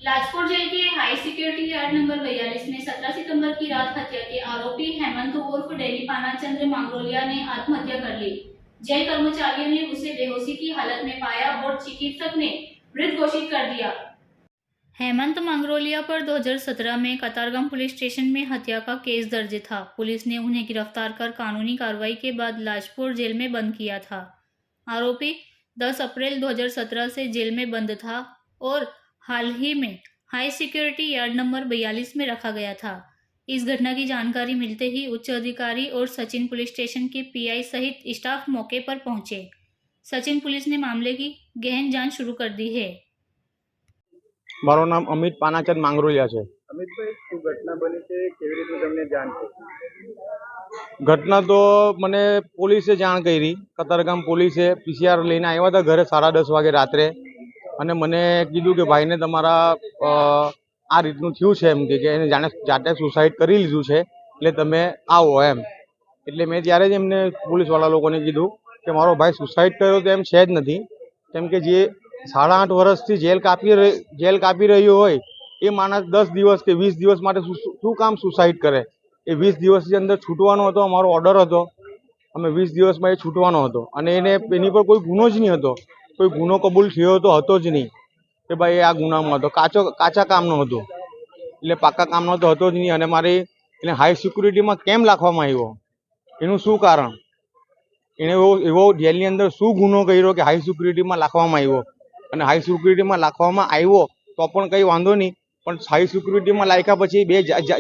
Lajpur jail के high security yard number 42 में 17 सितंबर की रात हत्या के आरोपी हेमंत उर्फ डेली पानाचंद्र मांगरोलिया ने आत्महत्या कर ली। जेल कर्मचारियों ने उसे बेहोशी की हालत में पाया और चिकित्सक ने मृत घोषित कर दिया। हेमंत मांगरोलिया पर 2017 में कतारगाम पुलिस स्टेशन में हत्या का केस दर्ज था। पुलिस ने उन्हें गिरफ्तार कर कानूनी कार्रवाई के बाद लाजपुर जेल में बंद किया था। आरोपी 10 अप्रैल 2017 से जेल में बंद था और हाल ही में हाई सिक्योरिटी यार्ड नंबर 42 में रखा गया था। इस घटना की जानकारी मिलते ही उच्च अधिकारी और सचिन पुलिस स्टेशन के पीआई सहित स्टाफ मौके पर पहुंचे। सचिन पुलिस ने मामले की गहन जांच शुरू कर दी है। મારું નામ અમિત પાનાચંદ માંગરોલિયા છે। અમિતભાઈ, શું ઘટના બની છે? કેવી રીતે તમને જાણ થઈ? ઘટના તો મને પોલીસે જાણ કરી। કતારગામ પોલીસે પીસીઆર લઈને આવ્યા હતા ઘરે 10:30 વાગે રાત્રે અને મને કીધું કે ભાઈને તમારા આ રીતનું થયું છે એમ કે એને જાતે સુસાઇડ કરી લીધું છે એટલે તમે આવો એમ। એટલે મેં ત્યારે જ એમને પોલીસવાળા લોકોને કીધું કે મારો ભાઈ સુસાઇડ કર્યો તો એમ છે જ નથી, કેમ કે જે 8.5 વર્ષથી જેલ કાપી રહ્યો હોય એ માણસ 10 દિવસ કે 20 દિવસ માટે શું કામ સુસાઇડ કરે? એ 20 દિવસની અંદર છૂટવાનો હતો, અમારો ઓર્ડર હતો, અમે 20 દિવસમાં એ છૂટવાનો હતો અને એની પર કોઈ ગુનો જ નહીં હતો, કોઈ ગુનો કબૂલ થયો તો હતો જ નહીં કે ભાઈ આ ગુનામાં હતો, કાચા કામનો હતો, એટલે પાકા કામનો તો હતો જ નહીં। અને મારે એને હાઈ સિક્યુરિટીમાં કેમ રાખવામાં આવ્યો એનું શું કારણ? એને એવો જેલની અંદર શું ગુનો કર્યો કે હાઈ સિક્યુરિટીમાં રાખવામાં આવ્યો? અને હાઈ સિક્યુરિટીમાં રાખવામાં આવ્યો તો પણ કંઈ વાંધો નહીં, પણ હાઈ સિક્યુરિટીમાં રાખ્યા પછી બે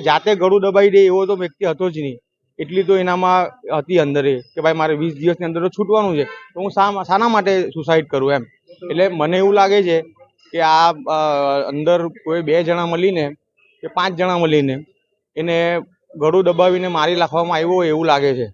જાતે ગળું દબાઈ દે એવો તો વ્યક્તિ હતો જ નહીં। એટલી તો એનામાં હતી અંદર કે ભાઈ મારે 20 દિવસની અંદર તો છૂટવાનું છે, તો હું શાના માટે સુસાઇડ કરું એમ। એટલે મને એવું લાગે છે કે આ અંદર કોઈ 2 જણા મળીને કે 5 જણા મળીને એને ગળું દબાવીને મારી નાખવામાં આવ્યો એવું લાગે છે।